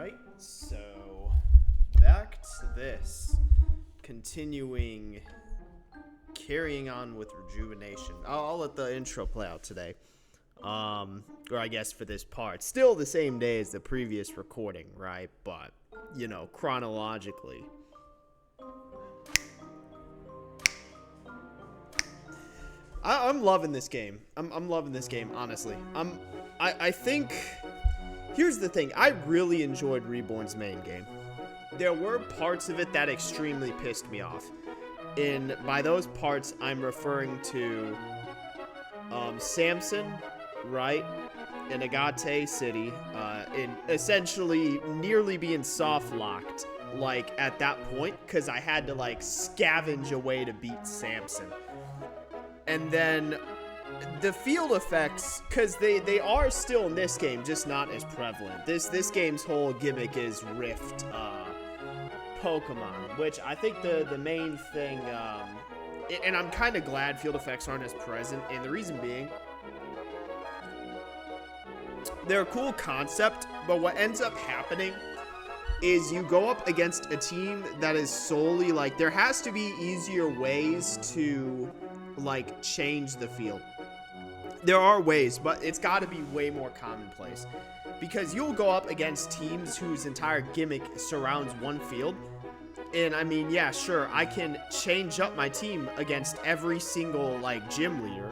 Alright, so back to this. Carrying on with Rejuvenation. I'll let the intro play out today. Or I guess for this part. Still the same day as the previous recording, right? But, you know, chronologically. I'm loving this game. I'm loving this game, honestly. I think... Here's the thing. I really enjoyed Reborn's main game. There were parts of it that extremely pissed me off. And by those parts, I'm referring to Samson, right? In Agate City, in essentially nearly being soft-locked, like, at that point, because I had to, like, scavenge a way to beat Samson. And then the field effects, because they are still in this game, just not as prevalent. This game's whole gimmick is Rift Pokemon, which I think the main thing, and I'm kind of glad field effects aren't as present, and the reason being, they're a cool concept, but what ends up happening is you go up against a team that is solely, like, there has to be easier ways to, like, change the field. There are ways, but it's got to be way more commonplace. Because you'll go up against teams whose entire gimmick surrounds one field. And, I mean, yeah, sure, I can change up my team against every single, like, gym leader.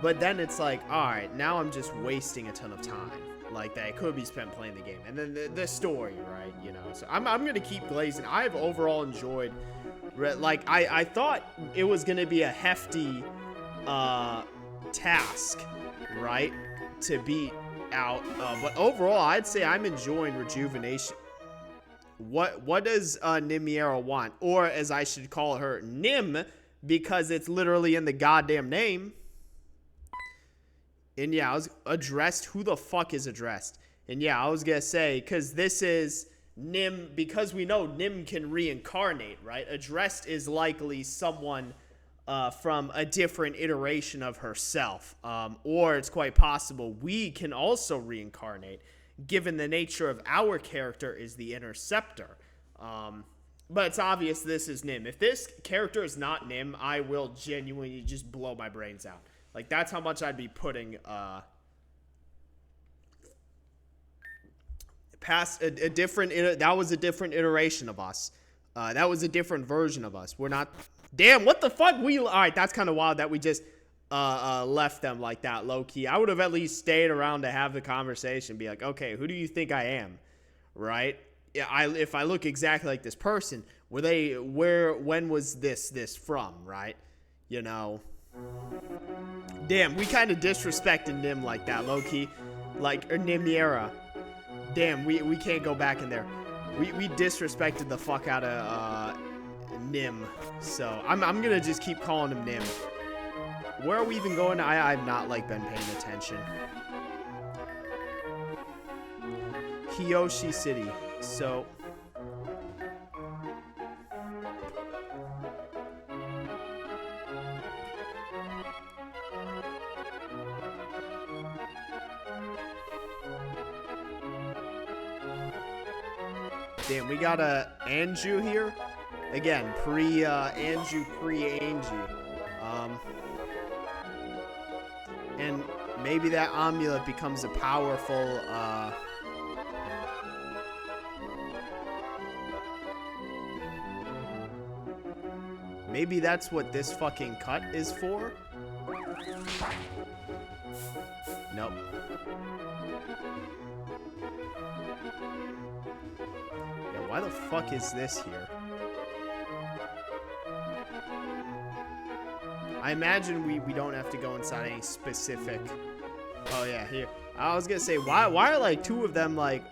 But then it's like, alright, now I'm just wasting a ton of time. Like, that could be spent playing the game. And then the story, right, you know. So I'm going to keep glazing. I've overall enjoyed... Like, I thought it was going to be a hefty task, right, to beat out. But overall, I'd say I'm enjoying Rejuvenation. What does Nimiera want? Or, as I should call her, Nim, because it's literally in the goddamn name. And yeah, I was addressed. Who the fuck is addressed? And yeah, I was going to say, because this is... Nim, because we know Nim can reincarnate, right? Addressed is likely someone from a different iteration of herself. Or it's quite possible we can also reincarnate, given the nature of our character is the Interceptor. But it's obvious this is Nim. If this character is not Nim, I will genuinely just blow my brains out. Like, that's how much I'd be putting... past a different, that was a different iteration of us. That was a different version of us. We're not, damn, what the fuck? All right, that's kind of wild that we just left them like that, low-key. I would have at least stayed around to have the conversation, be like, okay, who do you think I am, right? Yeah, if I look exactly like this person, when was this from, right? You know, damn, we kind of disrespected Nim like that, low-key, like, or Nimiera. Damn, we can't go back in there. We disrespected the fuck out of Nim. So I'm gonna just keep calling him Nim. Where are we even going? I've not like been paying attention. Hiyoshi City. So damn, we got a Anju here. Again, Anju, pre-Angie. And maybe that amulet becomes a powerful, maybe that's what this fucking cut is for? Nope. Why the fuck is this here? I imagine we don't have to go inside any specific... Oh yeah, here. I was gonna say, why are like two of them like...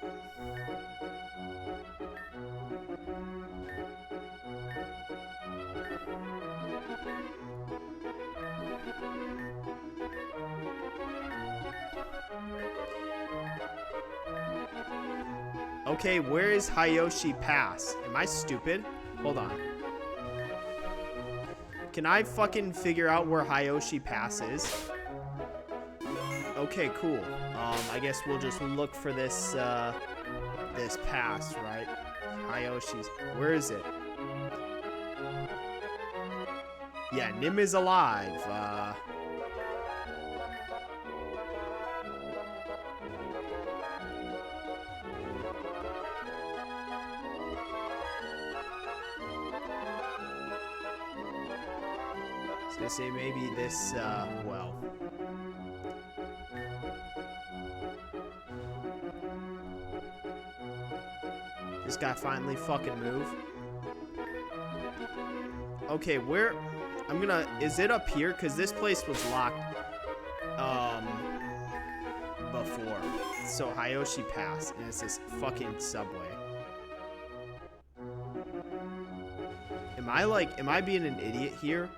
Okay, where is Hiyoshi Pass? Am I stupid? Hold on. Can I fucking figure out where Hiyoshi Pass is? Okay, cool. I guess we'll just look for this, this pass, right? Hayoshi's. Where is it? Yeah, Nim is alive. I was gonna say maybe this, well. This guy finally fucking moved. Okay, where? I'm gonna. Is it up here? Cause this place was locked. Before. So Hayoshi Pass, and it's this fucking subway. Am I being an idiot here?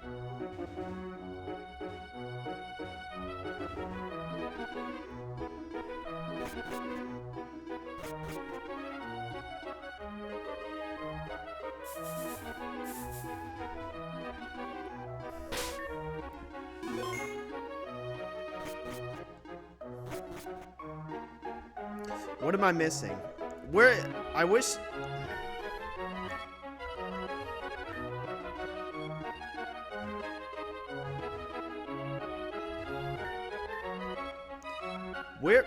What am I missing? Where? I wish... Where?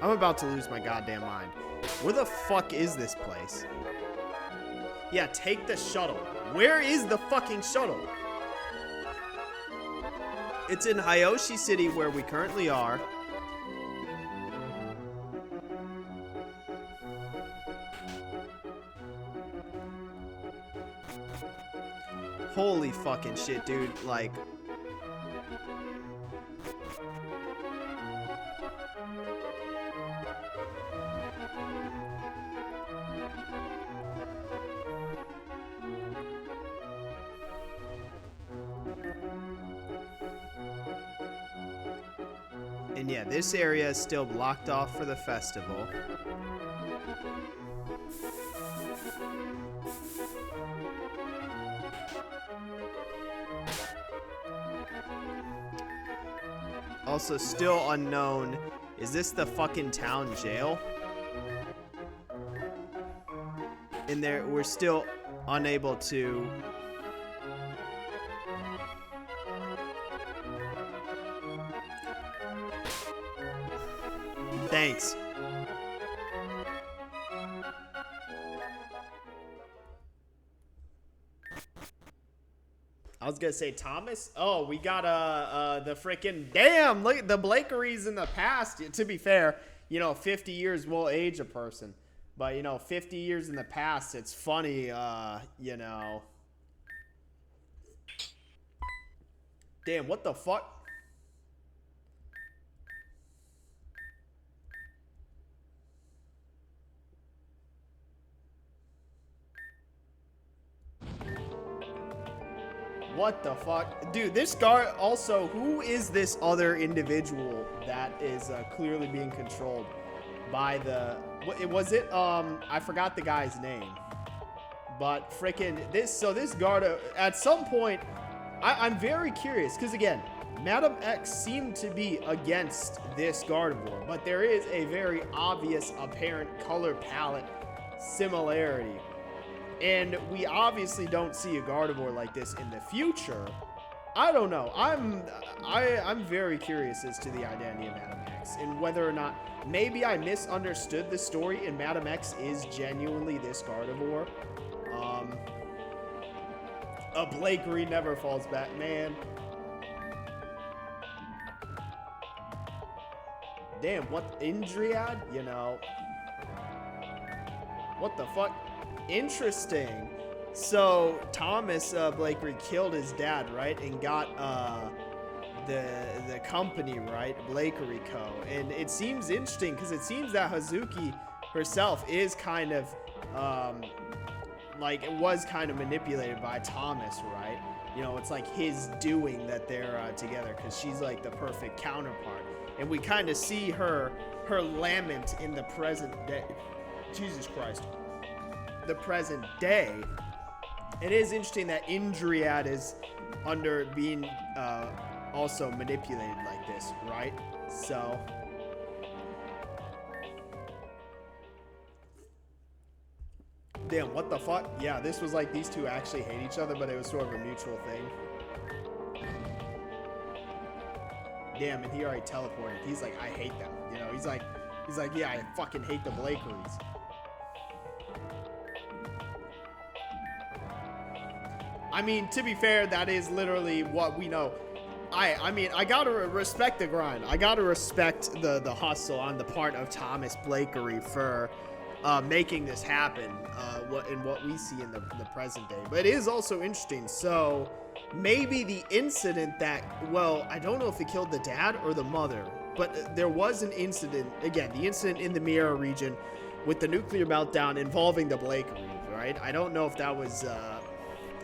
I'm about to lose my goddamn mind. Where the fuck is this place? Yeah, take the shuttle. Where is the fucking shuttle? It's in Hayoshi City where we currently are. Holy fucking shit, dude. Like... And yeah, this area is still blocked off for the festival. Also, still unknown. Is this the fucking town jail? In there, we're still unable to... Thanks. I was gonna say Thomas. Oh, we got the freaking damn. Look, the Blakeries in the past. To be fair, you know, 50 years will age a person, but you know, 50 years in the past, it's funny. You know. Damn, what the fuck? What the fuck? Dude, this guard also, who is this other individual that is clearly being controlled by the, was it, I forgot the guy's name. But freaking this, so this guard, at some point, I'm very curious, because again, Madam X seemed to be against this Gardevoir, but there is a very obvious apparent color palette similarity. And we obviously don't see a Gardevoir like this in the future. I don't know. I'm very curious as to the identity of Madam X and whether or not maybe I misunderstood the story and Madam X is genuinely this Gardevoir. A Blakery never falls back, man. Damn, what Indriad? You know. What the fuck? Interesting. So Thomas Blakery killed his dad, right, and got the company, right, Blakery Co. And it seems interesting because it seems that Hazuki herself is kind of like it was kind of manipulated by Thomas, right? You know, it's like his doing that they're together because she's like the perfect counterpart, and we kind of see her lament in the present day. Jesus Christ. The present day. It is interesting that Indriad is under being also manipulated like this, right? So damn, what the fuck? Yeah, this was like these two actually hate each other, but it was sort of a mutual thing. Damn, and he already teleported. He's like, I hate them. You know, he's like, yeah, I fucking hate the Blakeries. I mean, to be fair, that is literally what we know. I mean, I gotta respect the grind. I gotta respect the hustle on the part of Thomas Blakery for making this happen in what we see in the present day. But it is also interesting. So maybe the incident that, well, I don't know if it killed the dad or the mother, but there was an incident, again, the incident in the Miera region with the nuclear meltdown involving the Blakery, right? I don't know if that was,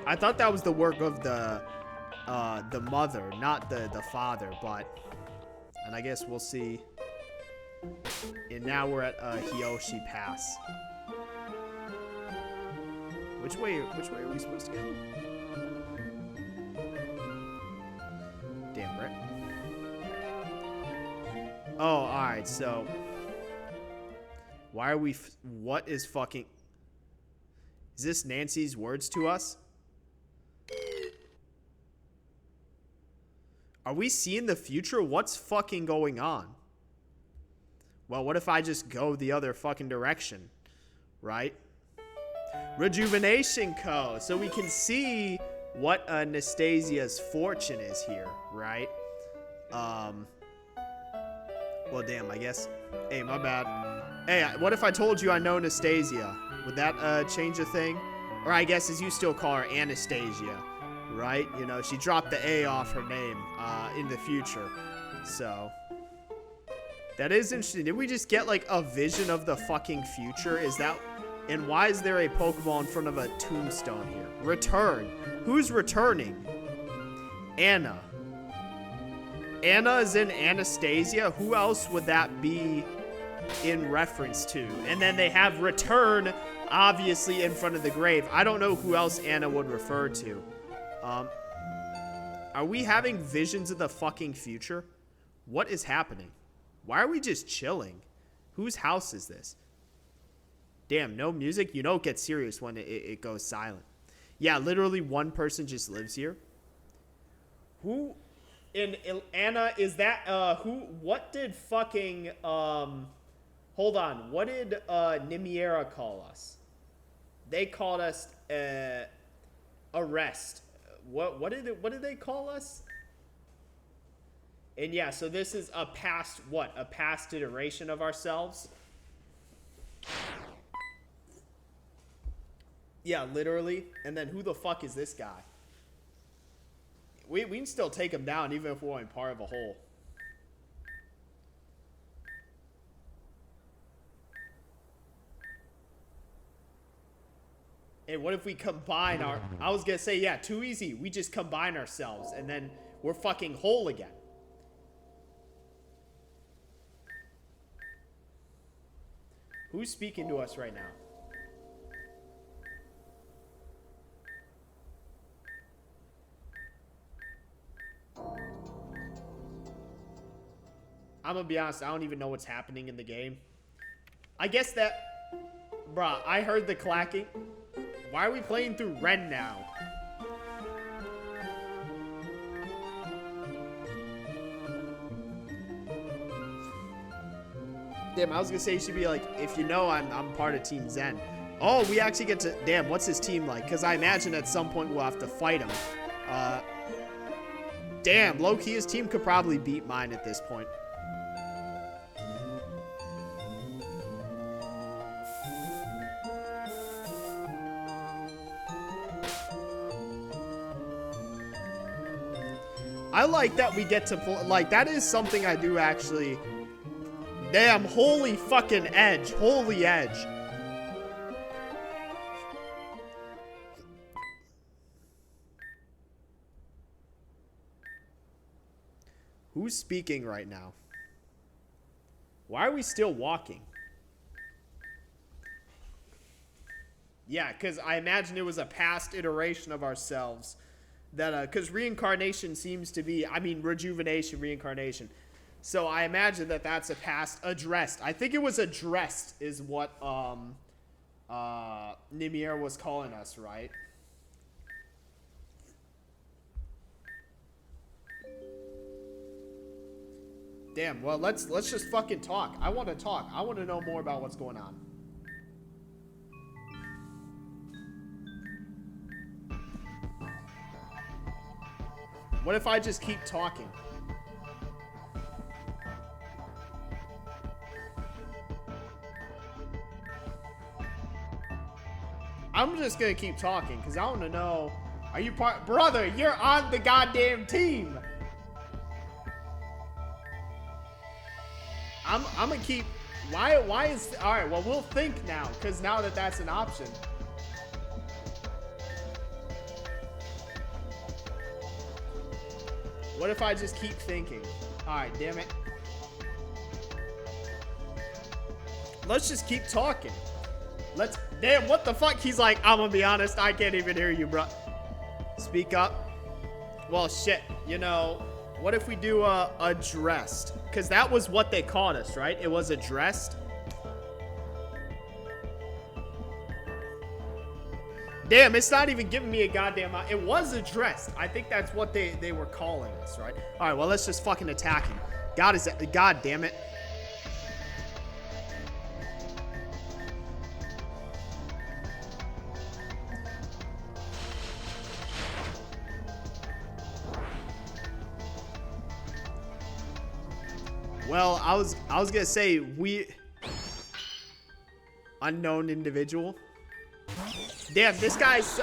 I thought that was the work of the mother, not the father, but, and I guess we'll see. And now we're at Hiyoshi Pass. Which way are we supposed to go? Damn, Brett. Oh, alright, so why are we what is fucking, is this Nancy's words to us? Are we seeing the future? What's fucking going on? Well, what if I just go the other fucking direction, right? Rejuvenation Co. So we can see what Anastasia's fortune is here, right? Well, damn, I guess. Hey, my bad. Hey, what if I told you I know Anastasia? Would that change a thing? Or I guess as you still call her Anastasia, right? You know, she dropped the A off her name in the future. So that is interesting. Did we just get like a vision of the fucking future? Is that, and why is there a Pokemon in front of a tombstone here? Return. Who's returning? Anna. Anna is in Anastasia. Who else would that be in reference to? And then they have return, obviously, in front of the grave. I don't know who else Anna would refer to. Are we having visions of the fucking future? What is happening? Why are we just chilling? Whose house is this? Damn, no music? You know it gets serious when it goes silent. Yeah, literally one person just lives here. Who in Anna is that what did fucking hold on, what did Nimiera call us? They called us arrest. What did they call us? And yeah, so this is a past iteration of ourselves. Yeah, literally. And then who the fuck is this guy? We can still take him down even if we're in part of a hole. And what if we combine our, I was gonna say, yeah, too easy. We just combine ourselves and then we're fucking whole again. Who's speaking to us right now? I'm gonna be honest, I don't even know what's happening in the game. I guess that, bruh, I heard the clacking. Why are we playing through Ren now? Damn, I was gonna say you should be like, if you know I'm part of Team Zen. Oh, we actually get to, damn, what's his team like? Because I imagine at some point we'll have to fight him. Damn, low-key his team could probably beat mine at this point. I like that we get to pull, like, that is something I do actually. Damn, holy fucking edge. Holy edge. Who's speaking right now? Why are we still walking? Yeah, because I imagine it was a past iteration of ourselves. That, because reincarnation seems to be, I mean, rejuvenation, reincarnation. So I imagine that that's a past addressed. I think it was addressed is what Nimir was calling us, right? Damn, well, let's just fucking talk. I want to talk. I want to know more about what's going on. What if I just keep talking? I'm just gonna keep talking, because I want to know... Are you part... Brother, you're on the goddamn team! I'm gonna keep... Why is... Alright, well, we'll think now, because now that that's an option. What if I just keep thinking? Alright, damn it. Let's just keep talking. Let's... Damn, what the fuck? He's like, I'm gonna be honest, I can't even hear you, bro. Speak up. Well, shit. You know, what if we do addressed? Because that was what they called us, right? It was addressed. Damn, it's not even giving me a goddamn... It was addressed. I think that's what they were calling us, right? Alright, well, let's just fucking attack him. God damn it. Well, I was gonna say unknown individual. Damn, this guy's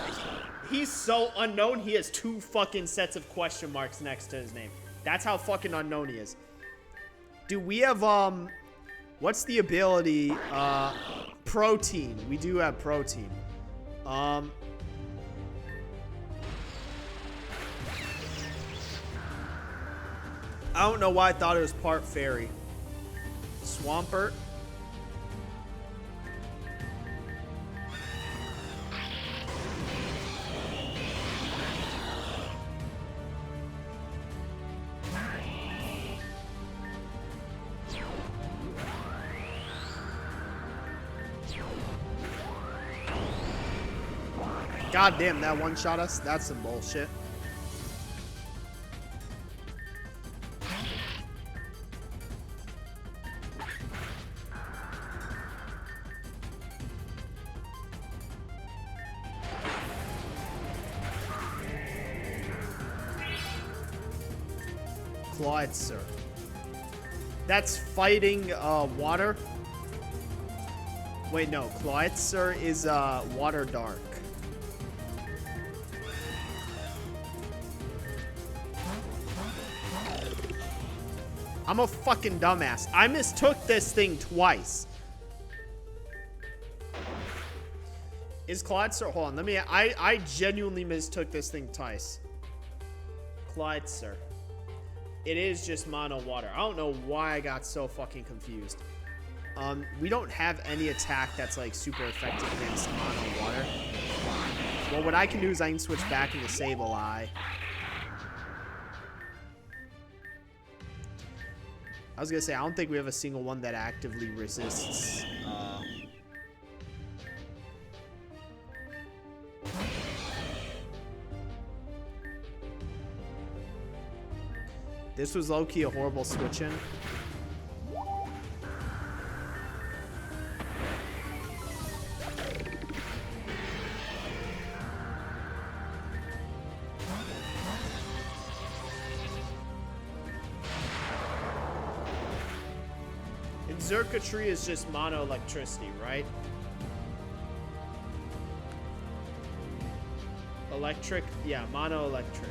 he's so unknown. He has 2 fucking sets of question marks next to his name. That's how fucking unknown he is. Do we have what's the ability? Protein. We do have protein. I don't know why I thought it was part fairy. Swampert. God damn, that one shot us. That's some bullshit. Sir. That's fighting water. Wait, no. Sir is water dark. I'm a fucking dumbass. I mistook this thing twice. Is Sir? Hold on. Let me... I genuinely mistook this thing twice. Sir. It is just mono water. I don't know why I got so fucking confused. We don't have any attack that's like super effective against mono water. Well, what I can do is I can switch back into Sableye. I was gonna say, I don't think we have a single one that actively resists. This was low-key a horrible switch-in. And Circuitry is just mono electricity, right? Electric, yeah, mono electric.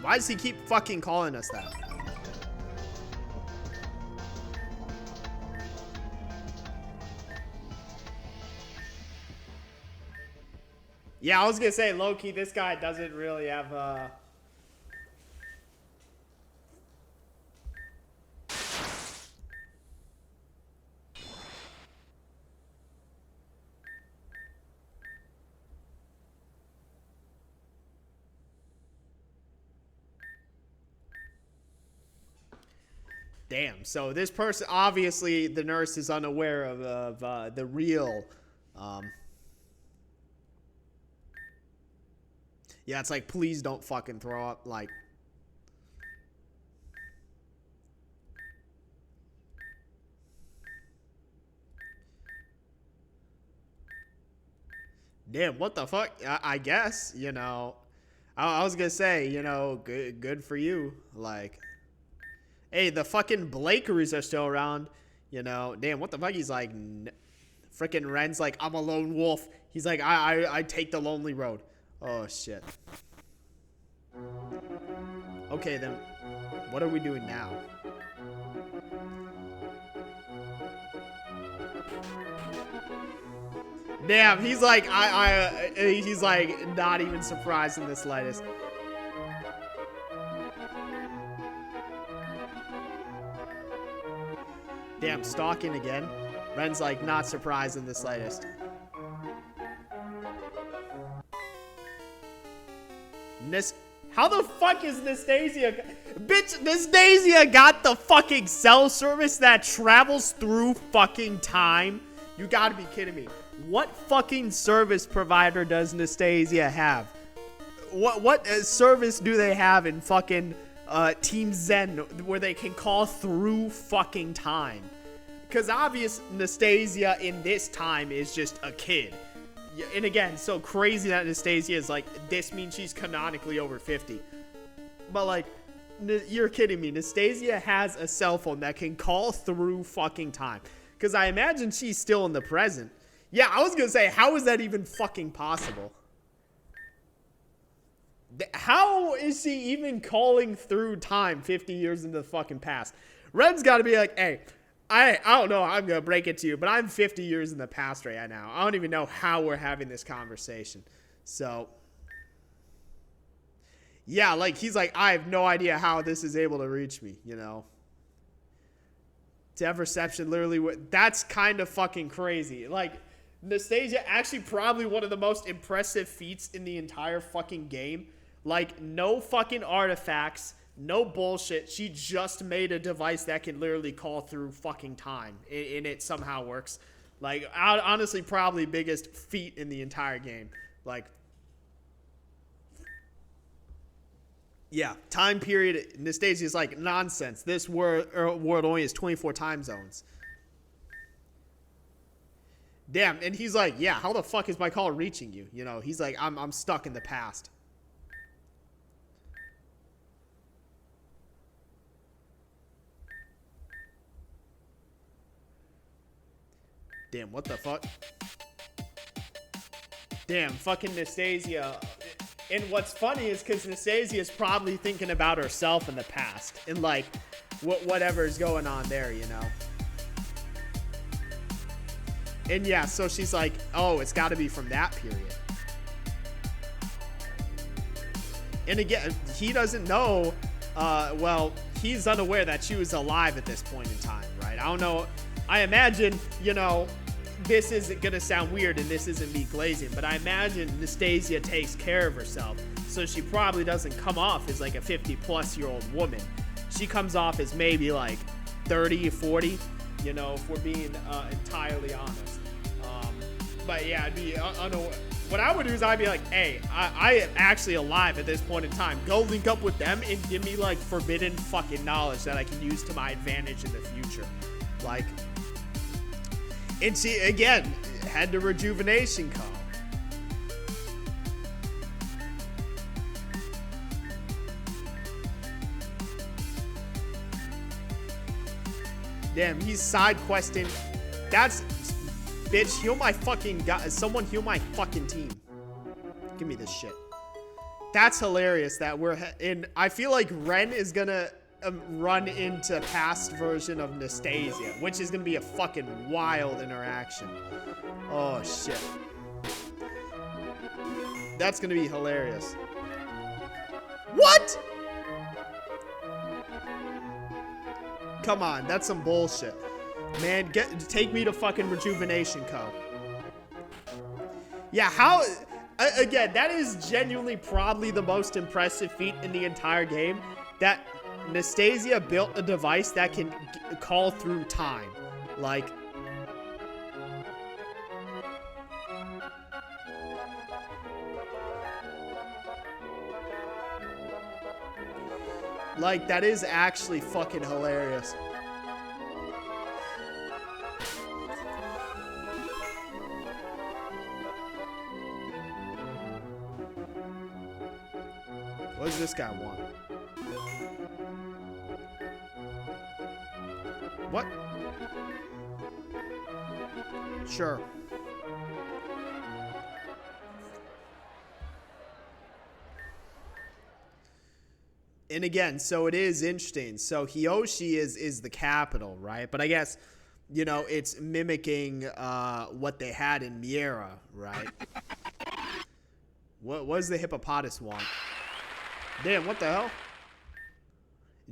Why does he keep fucking calling us that? Yeah, I was gonna say, low-key, this guy doesn't really have, Damn. So this person, obviously, the nurse is unaware of the real. Yeah, it's like, please don't fucking throw up. Like, damn, what the fuck? I guess, you know. I was gonna say, you know, good for you. Like, hey, the fucking Blakeries are still around. You know, damn, what the fuck? He's like, freaking Ren's like, I'm a lone wolf. He's like, I take the lonely road. Oh, shit. Okay, then, what are we doing now? Damn, he's like, he's like, not even surprised in the slightest. Damn, stalking again. Ren's like, not surprised in the slightest. How the fuck is Nastasia? Bitch, Nastasia got the fucking cell service that travels through fucking time? You gotta be kidding me. What fucking service provider does Nastasia have? What service do they have in fucking Team Zen where they can call through fucking time? Because obvious Nastasia in this time is just a kid. And again, so crazy that Nastasia is like, this means she's canonically over 50. But like, you're kidding me. Nastasia has a cell phone that can call through fucking time. Because I imagine she's still in the present. Yeah, I was going to say, how is that even fucking possible? How is she even calling through time 50 years into the fucking past? Ren's got to be like, hey, I don't know, I'm going to break it to you, but I'm 50 years in the past right now. I don't even know how we're having this conversation. So, yeah, like, he's like, I have no idea how this is able to reach me, you know? To have reception, literally, that's kind of fucking crazy. Like, Nastasia, actually probably one of the most impressive feats in the entire fucking game. Like, no fucking artifacts, no bullshit. She just made a device that can literally call through fucking time, and it somehow works. Like, honestly, probably biggest feat in the entire game. Like, yeah, time period, Nastasia's like, nonsense. This world only has 24 time zones. Damn, and he's like, yeah, how the fuck is my call reaching you? You know, he's like, I'm stuck in the past. Damn, what the fuck? Damn, fucking Nastasia. And what's funny is because Nastasia is probably thinking about herself in the past. And like, whatever's going on there, you know? And yeah, so she's like, oh, it's got to be from that period. And again, he doesn't know, well, he's unaware that she was alive at this point in time, right? I don't know. I imagine, you know, this isn't going to sound weird and this isn't me glazing, but I imagine Nastasia takes care of herself. So she probably doesn't come off as like a 50-plus-year-old woman. She comes off as maybe like 30 or 40, you know, if we're being entirely honest. But yeah, I'd be what I would do is I'd be like, hey, I am actually alive at this point in time. Go link up with them and give me like forbidden fucking knowledge that I can use to my advantage in the future. Like, and she again had the rejuvenation call. Damn, he's side questing. That's, bitch, heal my fucking guy. Someone heal my fucking team. Give me this shit. That's hilarious that we're in. I feel like Ren is gonna run into past version of Nastasia, which is gonna be a fucking wild interaction. Oh shit. That's gonna be hilarious. What? Come on, that's some bullshit. Man, take me to fucking Rejuvenation Co. Yeah, how... Again, that is genuinely probably the most impressive feat in the entire game. That Nastasia built a device that can call through time. Like, that is actually fucking hilarious. What does this guy want? What? Sure. And again, so it is interesting. So Hiyoshi is the capital, right? But I guess, you know, it's mimicking what they had in Miera, right? What does the hippopotamus want? Damn, what the hell?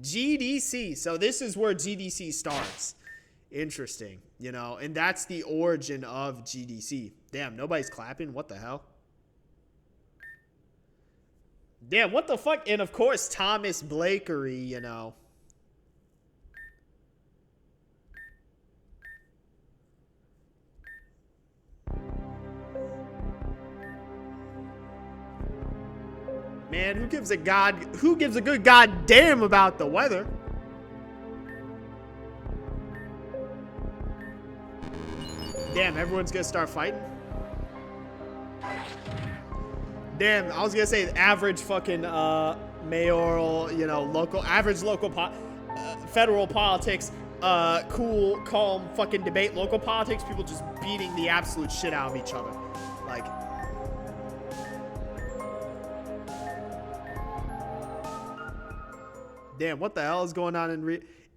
GDC. So this is where GDC starts. Interesting, you know, and that's the origin of GDC. Damn, nobody's clapping. What the hell? Damn, what the fuck? And of course, Thomas Blakery, you know. Man, who gives a good goddamn about the weather? Damn, everyone's gonna start fighting? Damn, I was gonna say average fucking mayoral, you know, federal politics, cool, calm fucking debate, local politics, people just beating the absolute shit out of each other. Like, damn, what the hell is going on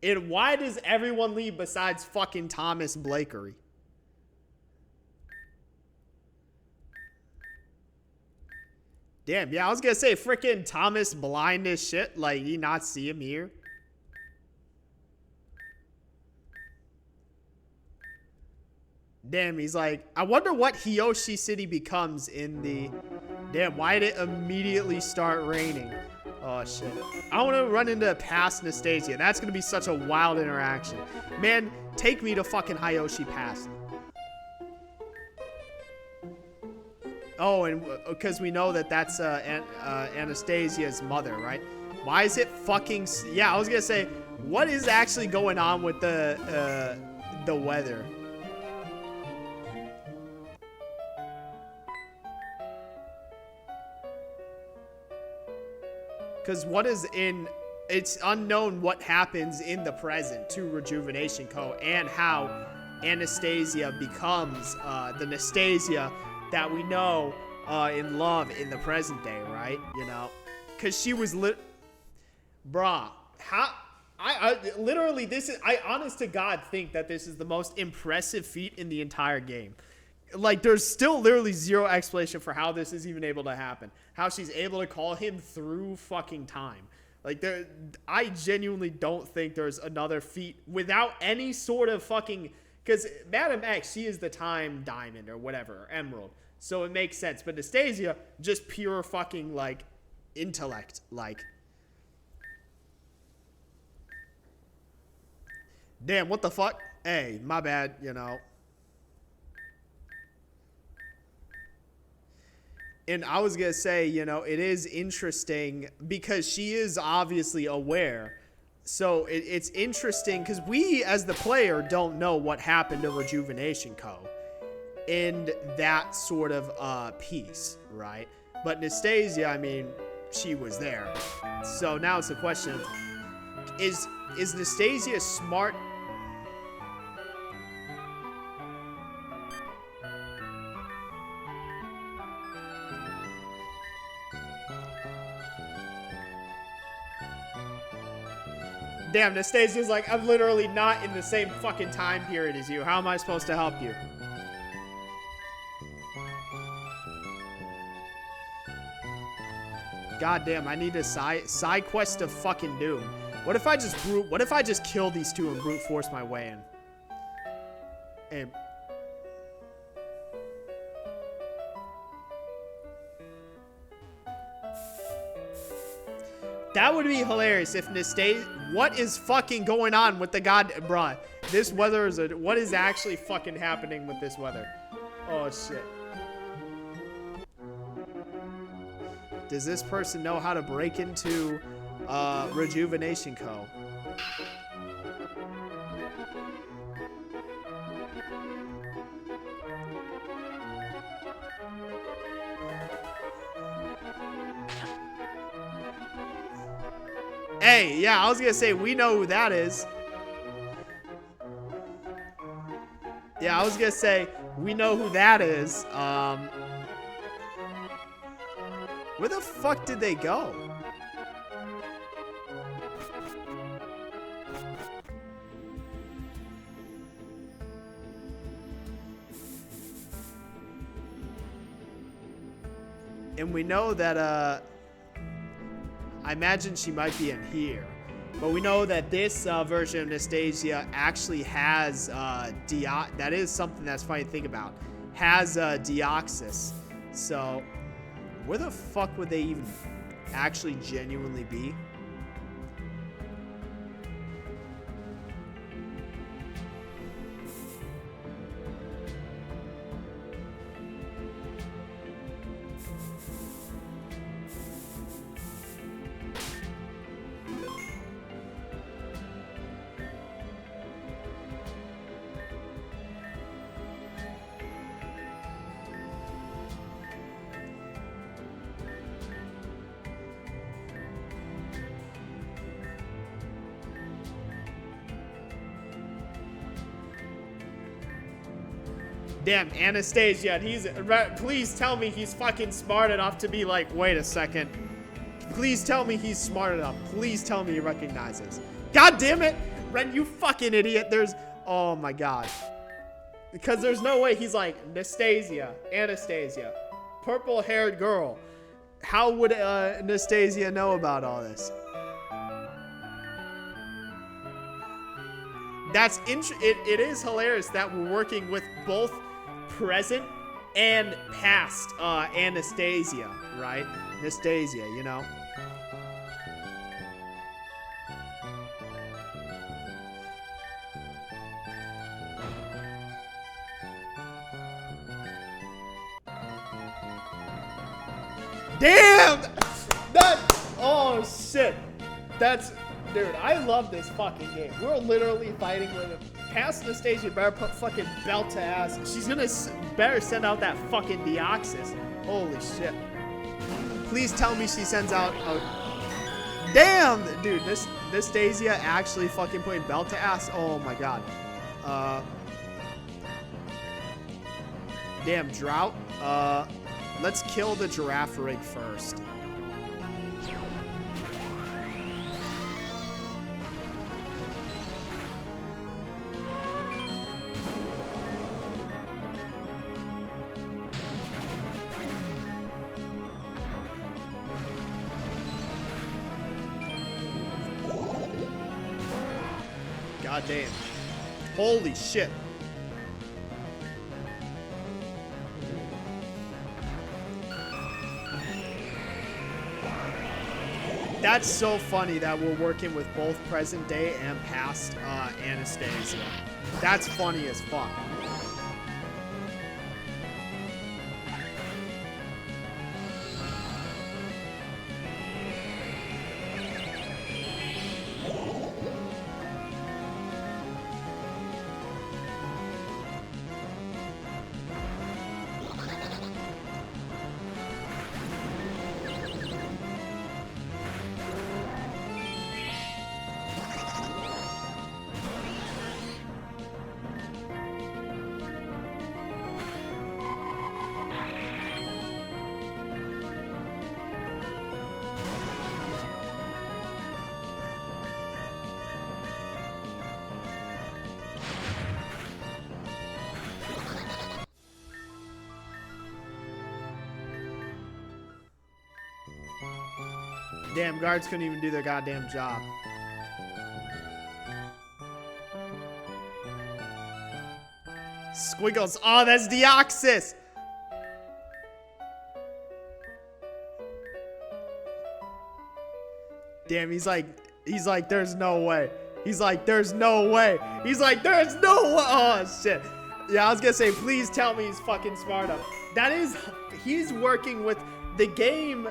and why does everyone leave besides fucking Thomas Blakery? Damn, yeah, I was gonna say freaking Thomas blind as shit. Like, you not see him here? Damn, he's like, I wonder what Hiyoshi City becomes in the... Damn, why did it immediately start raining? Oh, shit. I want to run into past Nastasia. That's going to be such a wild interaction. Man, take me to fucking Hiyoshi Pass. Oh, and because we know that that's Anastasia's mother, right? Why is it fucking... Yeah, I was going to say, what is actually going on with the weather? Because it's unknown what happens in the present to Rejuvenation Co. and how Anastasia becomes the Nastasia that we know in love in the present day, right? You know, because she was bruh, how I literally I honest to God think that this is the most impressive feat in the entire game. Like, there's still literally zero explanation for how this is even able to happen. How she's able to call him through fucking time. Like, I genuinely don't think there's another feat without any sort of fucking... Because Madam X, she is the time diamond or whatever, or emerald. So it makes sense. But Nastasia, just pure fucking, like, intellect. Like... Damn, what the fuck? Hey, my bad, you know... And I was going to say, you know, it is interesting because she is obviously aware. So it's interesting because we, as the player, don't know what happened to Rejuvenation Co. in that sort of piece, right? But Nastasia, I mean, she was there. So now it's the question of, is Nastasia smart? Damn, Nastasia's like, I'm literally not in the same fucking time period as you. How am I supposed to help you? God damn, I need a side quest of fucking doom. What if I just kill these two and brute force my way in? And That would be hilarious if Nastasia. What is fucking going on with the god, bruh? This weather is what is actually fucking happening with this weather? Oh shit. Does this person know how to break into Rejuvenation Co? Hey, yeah, I was gonna say, we know who that is. Yeah, I was gonna say, we know who that is. Where the fuck did they go? And we know that, I imagine she might be in here. But we know that this version of Nastasia actually has, that is something that's funny to think about. Has, Deoxys. So, where the fuck would they even actually genuinely be? Damn, Anastasia, please tell me he's fucking smart enough to be like, wait a second. Please tell me he's smart enough. Please tell me he recognizes. God damn it, Ren, you fucking idiot. Oh my god. Because there's no way he's like, Anastasia, purple-haired girl. How would Anastasia know about all this? It is hilarious that we're working with both present and past Anastasia, right? Anastasia, you know? Damn! Oh shit. Dude, I love this fucking game. We're literally fighting with a past Anastasia. Better put fucking belt to ass. She's gonna better send out that fucking Deoxys. Holy shit. Please tell me she sends out a... Damn! Dude, this Anastasia actually fucking putting belt to ass. Oh my god. Damn, drought. Let's kill the giraffe rig first. God damn. Holy shit. That's so funny that we're working with both present day and past Anastasia. That's funny as fuck. Damn, guards couldn't even do their goddamn job. Squiggles. Oh, that's Deoxys. Damn, he's like, there's no way. He's like, there's no way. He's like, there's no way. Oh, shit. Yeah, I was gonna say, please tell me he's fucking smart up. That is, he's working with the game.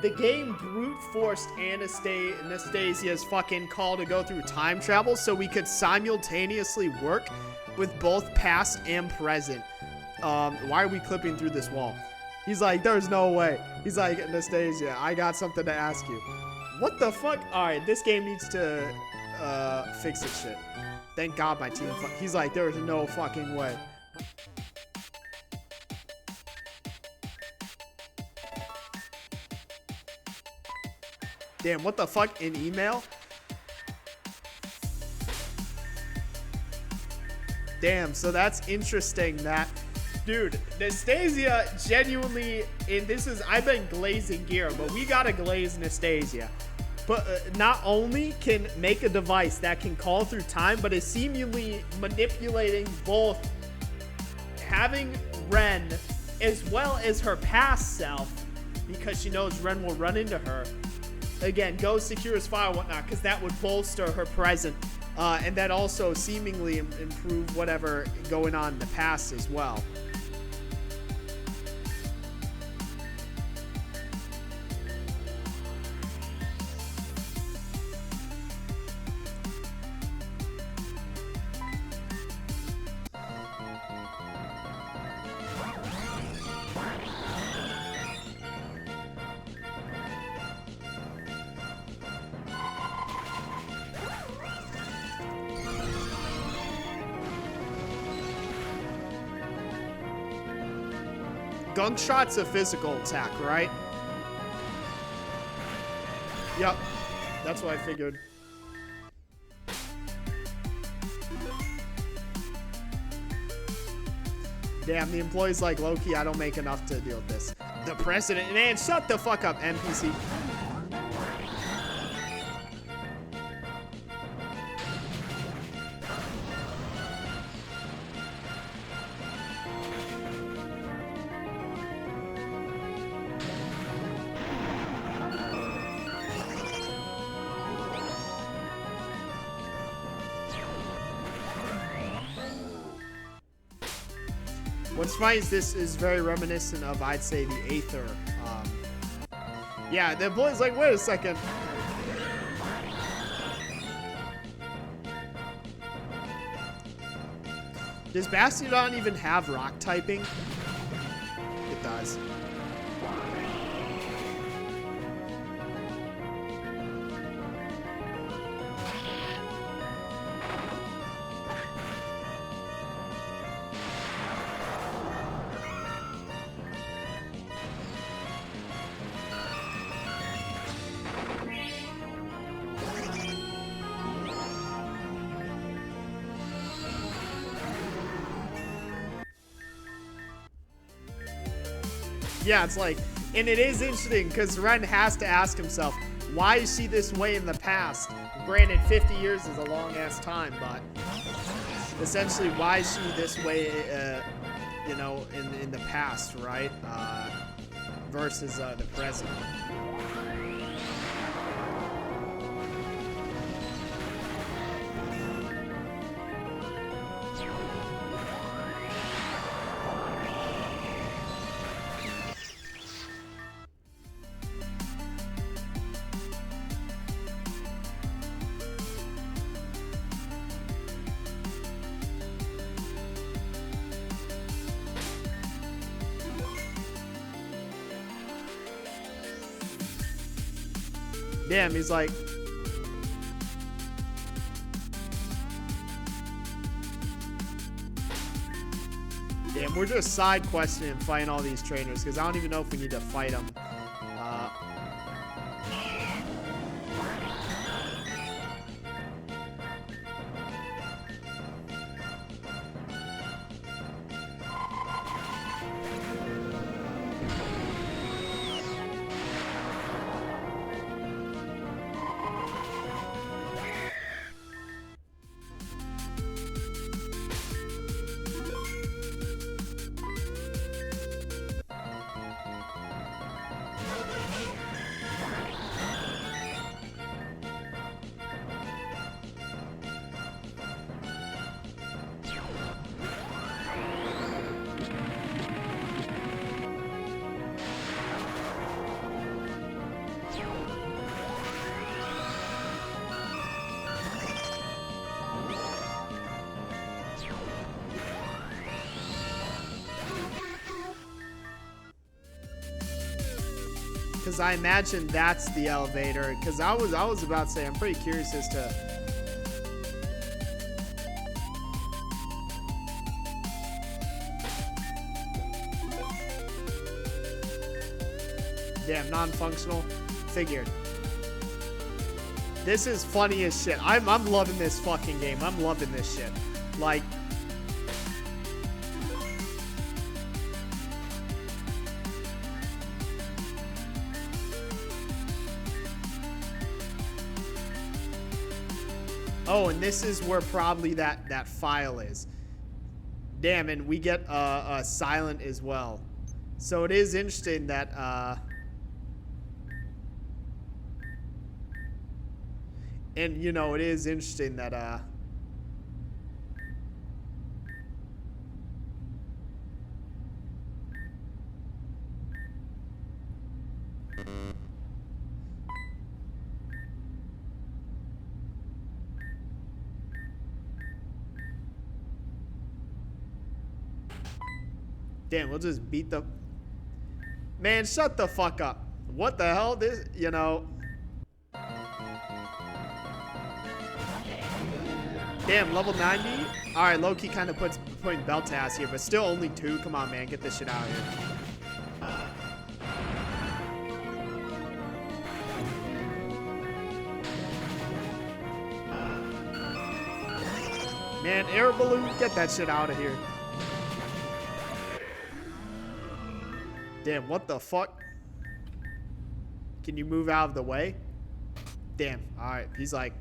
The game brute forced Anastasia's fucking call to go through time travel so we could simultaneously work with both past and present. Why are we clipping through this wall? He's like, there's no way. He's like, Anastasia, I got something to ask you. What the fuck? Alright, this game needs to fix this shit. Thank God my team. He's like, there's no fucking way. Damn, what the fuck? In email? Damn, so that's interesting that... Dude, Nastasia genuinely... And this is... I've been glazing gear, but we gotta glaze Nastasia. But not only can make a device that can call through time, but is seemingly manipulating both having Ren as well as her past self, because she knows Ren will run into her. Again, go secure his file and whatnot, because that would bolster her present. And that also seemingly improve whatever going on in the past as well. Gunk shot's a physical attack, right? Yep. That's what I figured. Damn, the employee's like, low-key, I don't make enough to deal with this. The president, man, shut the fuck up, NPC. What's funny is this is very reminiscent of, I'd say, the Aether. Yeah, the employee's like, wait a second. Does Bastiodon even have rock typing? It does. Yeah, it's like, and it is interesting because Ren has to ask himself, why is she this way in the past? Granted, 50 years is a long ass time, but essentially, why is she this way, you know, in the past, right? Versus the present. Damn, he's like... Damn, we're just side questing and fighting all these trainers, because I don't even know if we need to fight them. Because I imagine that's the elevator. Because I was about to say, I'm pretty curious as to... Damn, non-functional. Figured. This is funny as shit. I'm loving this fucking game. I'm loving this shit. Like... Oh, and this is where probably that file is. Damn, and we get a silent as well. So it is interesting that and you know, it is interesting that damn, we'll just beat the... Man, shut the fuck up. What the hell? This, you know... Damn, level 90? Alright, Loki kind of putting belt to ass here, but still only 2. Come on, man. Get this shit out of here. Man, air balloon, get that shit out of here. Damn, what the fuck? Can you move out of the way? Damn, alright. He's like...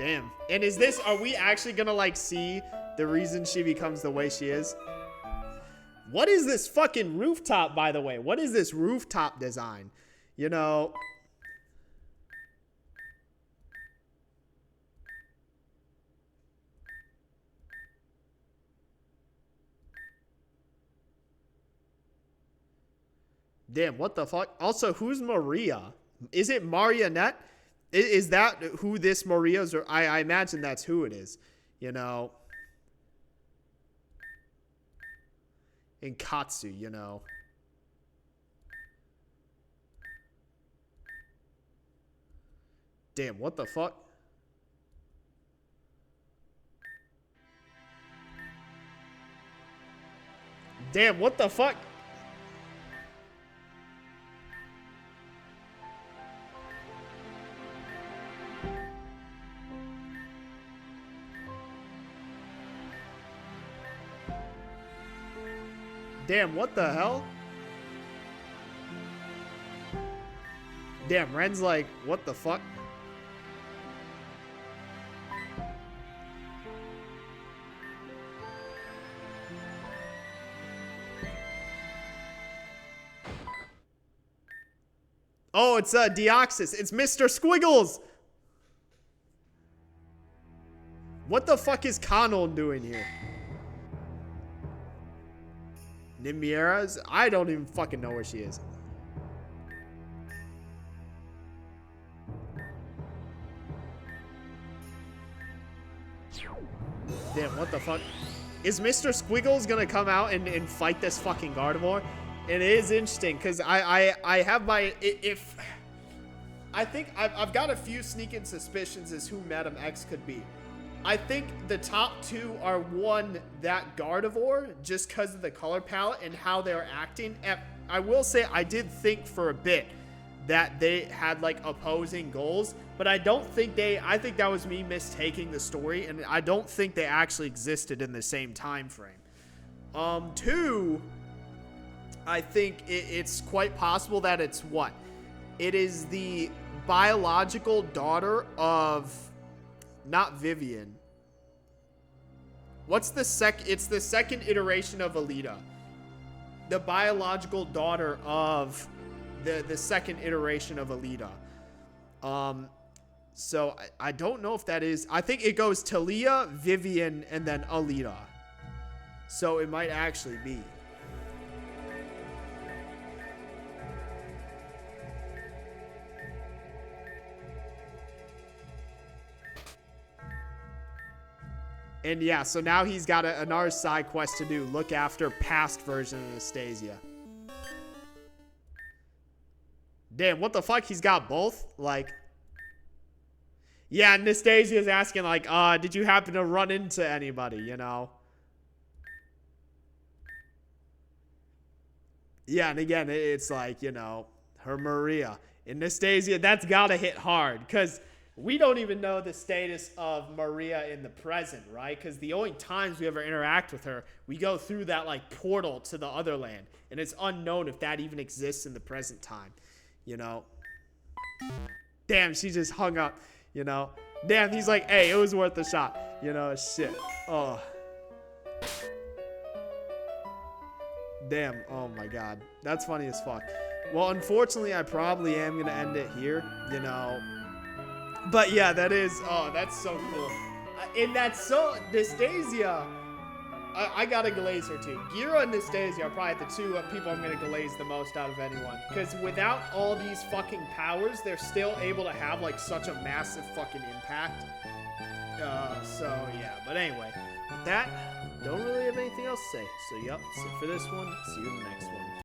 Damn. And is this... Are we actually gonna, like, see the reason she becomes the way she is? What is this fucking rooftop, by the way? What is this rooftop design? You know... Damn, what the fuck? Also, who's Maria? Is it Marionette? Is that who this Maria is? Or I imagine that's who it is. You know. In Katsu, you know. Damn, what the fuck? Damn, what the fuck? Damn, what the hell? Damn, Ren's like, what the fuck? Oh, it's Deoxys. It's Mr. Squiggles. What the fuck is Kanon doing here? Nimiera's? I don't even fucking know where she is. Damn, what the fuck? Is Mr. Squiggles gonna come out and fight this fucking Gardevoir? It is interesting, because I have my... If... I think I've got a few sneaking suspicions as who Madam X could be. I think the top 2 are, one, that Gardevoir, just because of the color palette and how they're acting. And I will say I did think for a bit that they had, like, opposing goals, but I don't think I think that was me mistaking the story, and I don't think they actually existed in the same time frame. 2, I think it's quite possible that it's what? It is the biological daughter of... Not Vivian. What's the It's the second iteration of Alita. The biological daughter of the second iteration of Alita. So I don't know if that is... I think it goes Talia, Vivian, and then Alita. So it might actually be. And yeah, so now he's got another side quest to do. Look after past version of Anastasia. Damn, what the fuck? He's got both? Like... Yeah, Anastasia's asking, like, did you happen to run into anybody, you know? Yeah, and again, it's like, you know, her Maria. Anastasia, that's gotta hit hard, because we don't even know the status of Maria in the present, right? Because the only times we ever interact with her, we go through that, like, portal to the other land, and it's unknown if that even exists in the present time, you know? Damn, she just hung up. You know, damn, he's like, hey, it was worth a shot. You know, shit. Oh. Damn, oh my god. That's funny as fuck. Well, unfortunately, I probably am going to end it here, you know. But yeah, that is, oh, that's so cool. And that's so, Nastasia, I gotta glaze her too. Gira and Nastasia are probably the two people I'm gonna glaze the most out of anyone. Because without all these fucking powers, they're still able to have like such a massive fucking impact. So yeah, but anyway, with that, don't really have anything else to say. So yep, that's it for this one. See you in the next one.